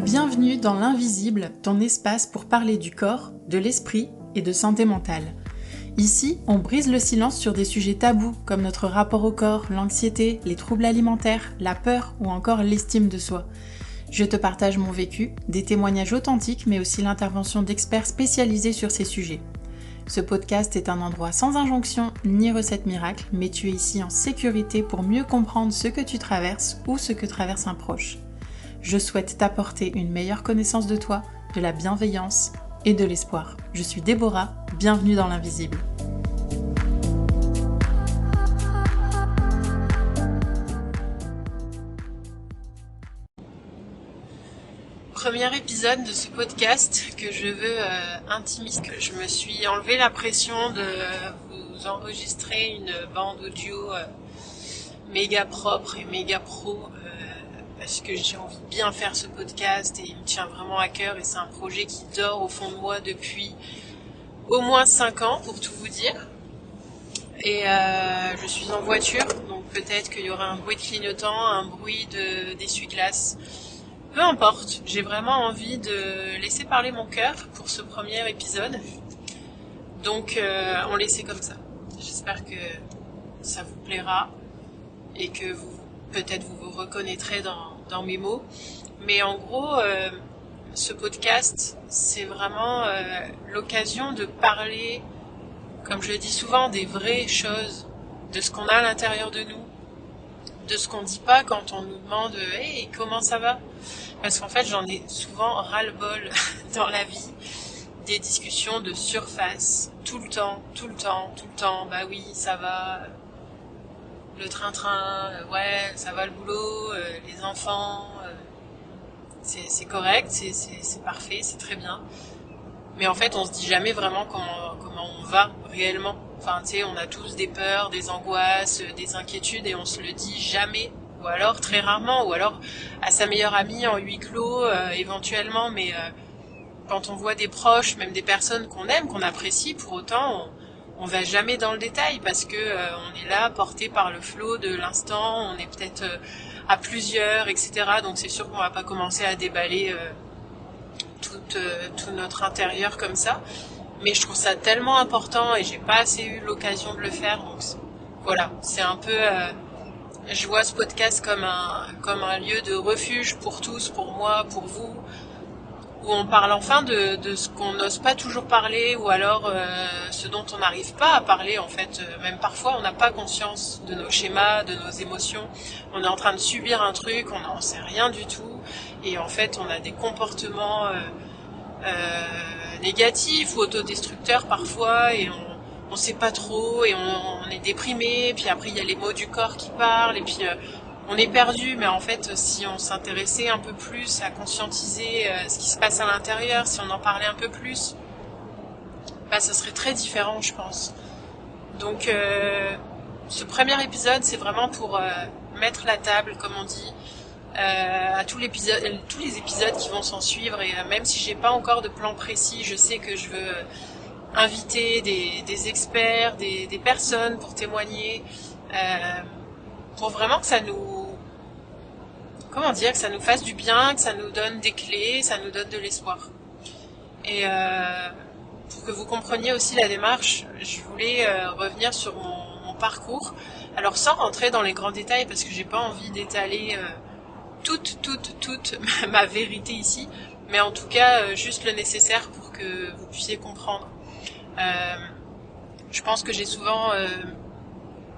Bienvenue dans l'Invisible, ton espace pour parler du corps, de l'esprit et de santé mentale. Ici, on brise le silence sur des sujets tabous comme notre rapport au corps, l'anxiété, les troubles alimentaires, la peur ou encore l'estime de soi. Je te partage mon vécu, des témoignages authentiques mais aussi l'intervention d'experts spécialisés sur ces sujets. Ce podcast est un endroit sans injonction ni recette miracle, mais tu es ici en sécurité pour mieux comprendre ce que tu traverses ou ce que traverse un proche. Je souhaite t'apporter une meilleure connaissance de toi, de la bienveillance et de l'espoir. Je suis Déborah, bienvenue dans l'Invisible. Premier épisode de ce podcast que je veux intimiser. Je me suis enlevé la pression de vous enregistrer une bande audio méga propre et méga pro parce que j'ai envie de bien faire ce podcast et il me tient vraiment à cœur et c'est un projet qui dort au fond de moi depuis au moins 5 ans pour tout vous dire. Et je suis en voiture, donc peut-être qu'il y aura un bruit de clignotant, un bruit d'essuie-glace. Peu importe, j'ai vraiment envie de laisser parler mon cœur pour ce premier épisode. Donc on laissait comme ça. J'espère que ça vous plaira et que peut-être vous vous reconnaîtrez dans mes mots. Mais en gros, ce podcast, c'est vraiment l'occasion de parler, comme je le dis souvent, des vraies choses, de ce qu'on a à l'intérieur de nous, de ce qu'on dit pas quand on nous demande « Hey, comment ça va ?» Parce qu'en fait, j'en ai souvent ras-le-bol dans la vie, des discussions de surface, tout le temps, bah oui, ça va, le train-train, ouais, ça va le boulot, les enfants, c'est correct, c'est parfait, c'est très bien. Mais en fait, on se dit jamais vraiment comment on va réellement. Enfin, tu sais, on a tous des peurs, des angoisses, des inquiétudes et on se le dit jamais. Ou alors très rarement, ou alors à sa meilleure amie en huis clos éventuellement. Mais quand on voit des proches, même des personnes qu'on aime, qu'on apprécie, pour autant, on va jamais dans le détail parce que on est là porté par le flot de l'instant. On est peut-être à plusieurs, etc. Donc c'est sûr qu'on va pas commencer à déballer tout notre intérieur comme ça, mais je trouve ça tellement important et j'ai pas assez eu l'occasion de le faire, donc voilà, c'est un peu je vois ce podcast comme un lieu de refuge pour tous, pour moi, pour vous, où on parle enfin de ce qu'on n'ose pas toujours parler, ou alors ce dont on n'arrive pas à parler en fait, même parfois on n'a pas conscience de nos schémas, de nos émotions, on est en train de subir un truc, on n'en sait rien du tout, et en fait on a des comportements négatifs ou autodestructeurs parfois, et on sait pas trop, et on est déprimé, puis après il y a les mots du corps qui parlent, et puis on est perdu, mais en fait si on s'intéressait un peu plus à conscientiser ce qui se passe à l'intérieur, si on en parlait un peu plus, bah ça serait très différent je pense. Donc ce premier épisode c'est vraiment pour mettre la table comme on dit, à tous les épisodes qui vont s'en suivre, et même si j'ai pas encore de plan précis, je sais que je veux inviter des experts, des personnes pour témoigner, pour vraiment que ça nous, que ça nous fasse du bien, que ça nous donne des clés, ça nous donne de l'espoir. Et pour que vous compreniez aussi la démarche, je voulais revenir sur mon parcours, alors sans rentrer dans les grands détails parce que j'ai pas envie d'étaler toute ma vérité ici, mais en tout cas juste le nécessaire pour que vous puissiez comprendre. Je pense que j'ai souvent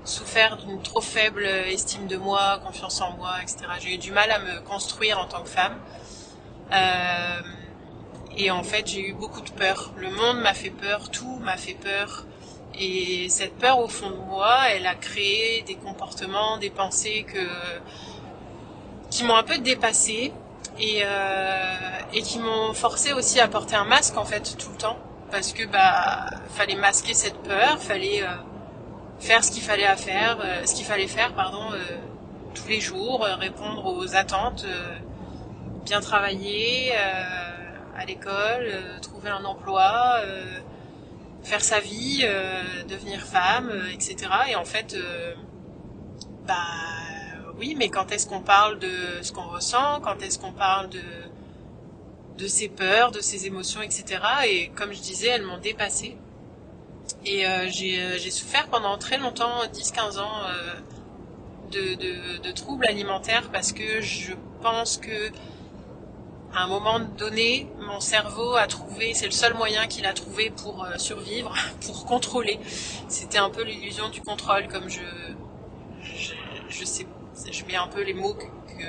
souffert d'une trop faible estime de moi, confiance en moi, etc. J'ai eu du mal à me construire en tant que femme. Et en fait, j'ai eu beaucoup de peur. Le monde m'a fait peur, tout m'a fait peur. Et cette peur, au fond de moi, elle a créé des comportements, des pensées qui m'ont un peu dépassée et qui m'ont forcé aussi à porter un masque en fait tout le temps, parce que fallait masquer cette peur, fallait faire ce qu'il fallait faire tous les jours, répondre aux attentes, bien travailler à l'école, trouver un emploi, faire sa vie, devenir femme, etc. Et en fait oui, mais quand est-ce qu'on parle de ce qu'on ressent, quand est-ce qu'on parle de ses peurs, de ses émotions, etc. Et comme je disais, elles m'ont dépassée. Et j'ai souffert pendant très longtemps, 10-15 ans, de troubles alimentaires parce que je pense que à un moment donné, mon cerveau a trouvé, c'est le seul moyen qu'il a trouvé pour survivre, pour contrôler. C'était un peu l'illusion du contrôle, comme je sais, je mets un peu les mots que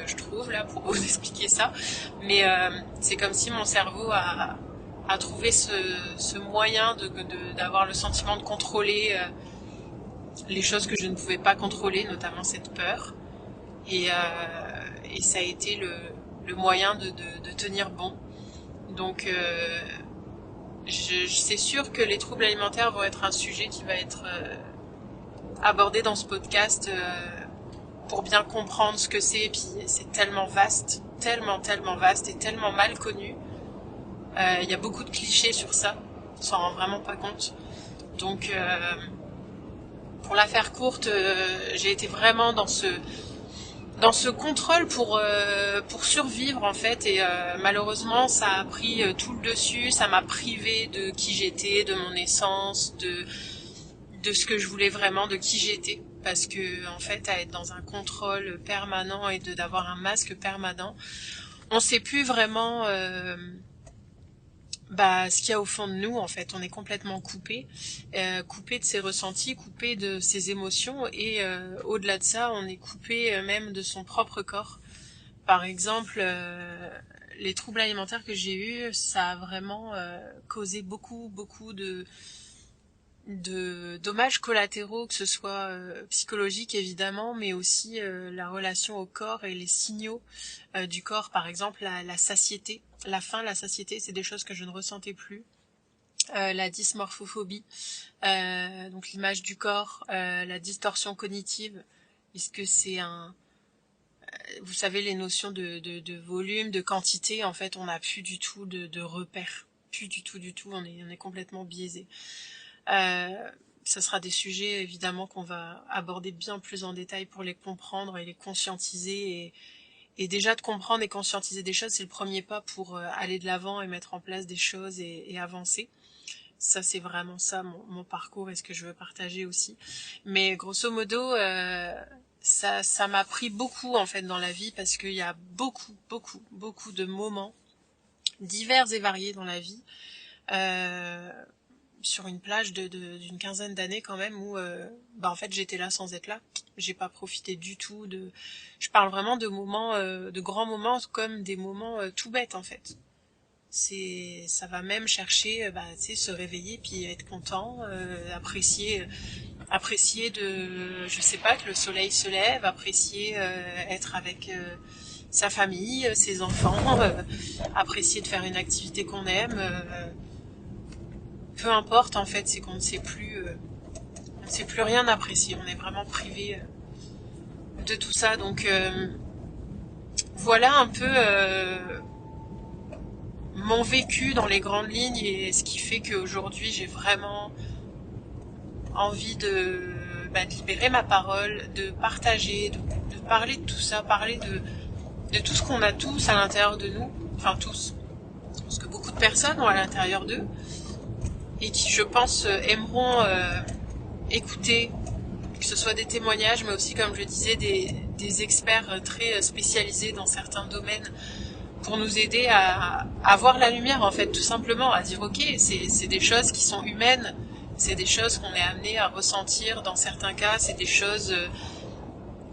je trouve là pour vous expliquer ça. Mais c'est comme si mon cerveau a trouvé ce moyen d'avoir le sentiment de contrôler les choses que je ne pouvais pas contrôler, notamment cette peur. Et ça a été le moyen de tenir bon. Donc c'est sûr que les troubles alimentaires vont être un sujet qui va être abordé dans ce podcast pour bien comprendre ce que c'est. Et puis c'est tellement vaste, tellement vaste et tellement mal connu. Il y a beaucoup de clichés sur ça, on s'en rend vraiment pas compte. Donc pour la faire courte, j'ai été vraiment dans ce contrôle pour survivre en fait, et malheureusement ça a pris tout le dessus, ça m'a privé de qui j'étais, de mon essence, de ce que je voulais vraiment, de qui j'étais, parce que en fait à être dans un contrôle permanent et d'avoir un masque permanent, on sait plus vraiment ce qu'il y a au fond de nous. En fait, on est complètement coupé de ses ressentis, coupé de ses émotions, et au-delà de ça, on est coupé même de son propre corps. Par exemple, les troubles alimentaires que j'ai eus, ça a vraiment causé beaucoup de dommages collatéraux, que ce soit psychologiques évidemment, mais aussi la relation au corps et les signaux du corps. Par exemple, la satiété, la faim, la satiété, c'est des choses que je ne ressentais plus. La dysmorphophobie, donc l'image du corps, la distorsion cognitive, puisque c'est vous savez, les notions de volume, de quantité, en fait, on n'a plus du tout de repères, plus du tout, on est complètement biaisé. Ça sera des sujets évidemment qu'on va aborder bien plus en détail pour les comprendre et les conscientiser, et déjà de comprendre et conscientiser des choses, c'est le premier pas pour aller de l'avant et mettre en place des choses et avancer. Ça, c'est vraiment ça mon parcours et ce que je veux partager aussi. Mais grosso modo, ça m'a pris beaucoup en fait dans la vie, parce qu'il y a beaucoup de moments divers et variés dans la vie, sur une plage d'une quinzaine d'années quand même, où en fait j'étais là sans être là. J'ai pas profité du tout je parle vraiment de moments, de grands moments, comme des moments tout bêtes en fait. Ça va même chercher se réveiller puis être content, apprécier je sais pas, que le soleil se lève, apprécier être avec sa famille, ses enfants, apprécier de faire une activité qu'on aime, peu importe en fait, c'est qu'on ne sait plus rien apprécier, on est vraiment privé de tout ça. Donc voilà un peu mon vécu dans les grandes lignes, et ce qui fait qu'aujourd'hui j'ai vraiment envie de libérer ma parole, de partager, de parler de tout ça, parler de tout ce qu'on a tous à l'intérieur de nous, enfin tous, parce que beaucoup de personnes ont à l'intérieur d'eux, et qui, je pense, aimeront écouter, que ce soit des témoignages, mais aussi, comme je disais, des experts très spécialisés dans certains domaines, pour nous aider à voir la lumière, en fait, tout simplement, à dire ok, c'est des choses qui sont humaines, c'est des choses qu'on est amené à ressentir dans certains cas, c'est des choses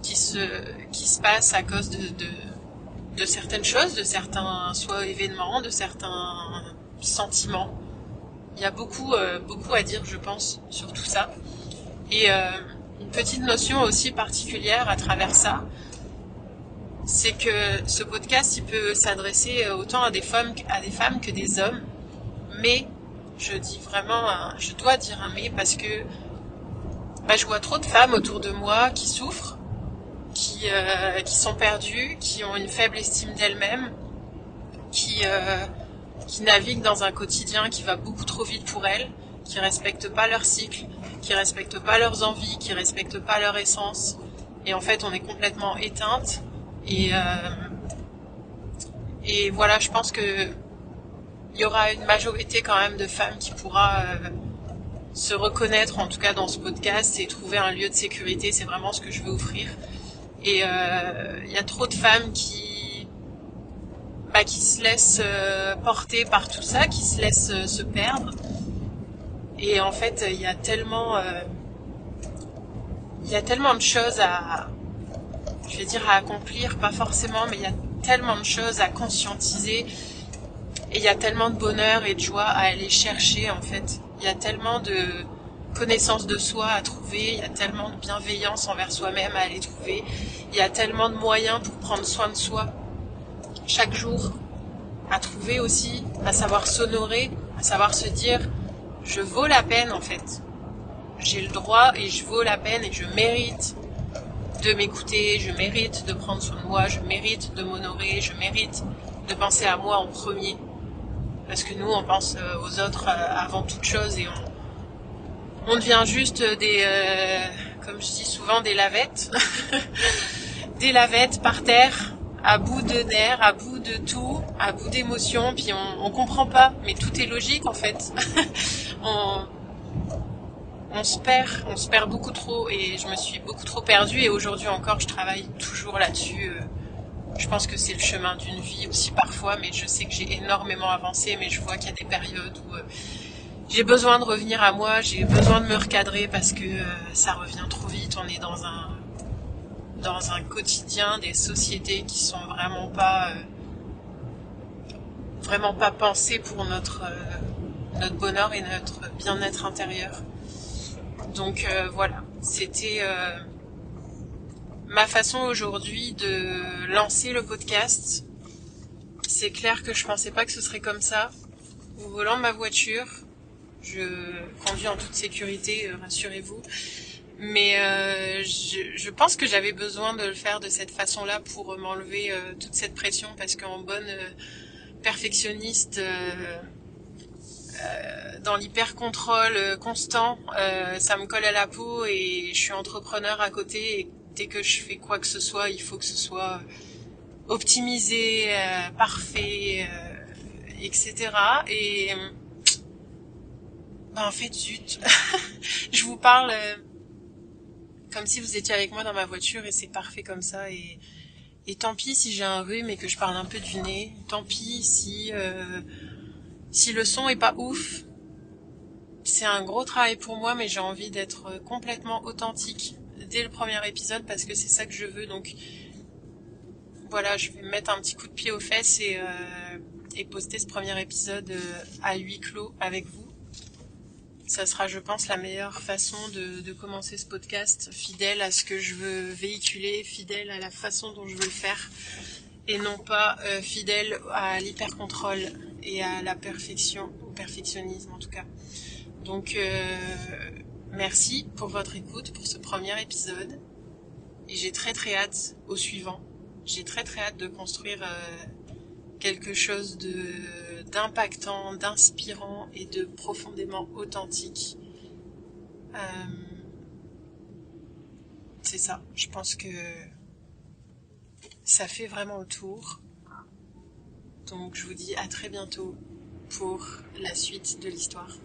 qui se passent à cause de certaines choses, de certains soit événements, de certains sentiments. Il y a beaucoup à dire, je pense, sur tout ça. Et une petite notion aussi particulière à travers ça, c'est que ce podcast, il peut s'adresser autant à des femmes que des hommes. Mais, je dois dire un mais, parce que je vois trop de femmes autour de moi qui souffrent, qui sont perdues, qui ont une faible estime d'elles-mêmes, qui naviguent dans un quotidien qui va beaucoup trop vite pour elles, qui respectent pas leur cycle, qui respectent pas leurs envies, qui respectent pas leur essence. Et en fait, on est complètement éteinte. Et voilà, je pense que il y aura une majorité quand même de femmes qui pourra se reconnaître en tout cas dans ce podcast et trouver un lieu de sécurité. C'est vraiment ce que je veux offrir. Et il y a trop de femmes qui se laissent porter par tout ça, qui se laissent se perdre. Et en fait, il y a tellement de choses à accomplir, pas forcément, mais il y a tellement de choses à conscientiser. Et il y a tellement de bonheur et de joie à aller chercher, en fait. Il y a tellement de connaissance de soi à trouver, il y a tellement de bienveillance envers soi-même à aller trouver. Il y a tellement de moyens pour prendre soin de soi chaque jour, à trouver aussi, à savoir s'honorer, à savoir se dire « je vaux la peine, en fait. J'ai le droit et je vaux la peine et je mérite de m'écouter, je mérite de prendre soin de moi, je mérite de m'honorer, je mérite de penser à moi en premier. » Parce que nous, on pense aux autres avant toute chose et on devient juste comme je dis souvent, des lavettes. Des lavettes par terre, à bout de nerfs, à bout de tout, à bout d'émotions, puis on comprend pas, mais tout est logique en fait. on se perd beaucoup trop et je me suis beaucoup trop perdue et aujourd'hui encore je travaille toujours là-dessus. Je pense que c'est le chemin d'une vie aussi parfois, mais je sais que j'ai énormément avancé, mais je vois qu'il y a des périodes où j'ai besoin de revenir à moi, j'ai besoin de me recadrer parce que ça revient trop vite. On est dans un quotidien, des sociétés qui sont vraiment pas pensées pour notre bonheur et notre bien-être intérieur. Donc voilà, c'était ma façon aujourd'hui de lancer le podcast. C'est clair que je pensais pas que ce serait comme ça. Au volant de ma voiture, je conduis en toute sécurité, rassurez-vous. Mais je pense que j'avais besoin de le faire de cette façon-là pour m'enlever toute cette pression parce qu'en bonne perfectionniste, dans l'hyper-contrôle constant, ça me colle à la peau et je suis entrepreneur à côté et dès que je fais quoi que ce soit, il faut que ce soit optimisé, parfait, etc. Et en fait, zut, je vous parle comme si vous étiez avec moi dans ma voiture et c'est parfait comme ça. Et tant pis si j'ai un rhume et que je parle un peu du nez. Tant pis si le son est pas ouf. C'est un gros travail pour moi, mais j'ai envie d'être complètement authentique dès le premier épisode parce que c'est ça que je veux. Donc voilà, je vais me mettre un petit coup de pied aux fesses et poster ce premier épisode à huis clos avec vous. Ça sera, je pense, la meilleure façon de commencer ce podcast, fidèle à ce que je veux véhiculer, fidèle à la façon dont je veux le faire, et non pas fidèle à l'hyper-contrôle et à la perfection, au perfectionnisme en tout cas. Donc, merci pour votre écoute, pour ce premier épisode, et j'ai très très hâte au suivant. J'ai très très hâte de construire quelque chose d'impactant, d'inspirant et de profondément authentique. C'est ça, je pense que ça fait vraiment le tour. Donc je vous dis à très bientôt pour la suite de l'histoire.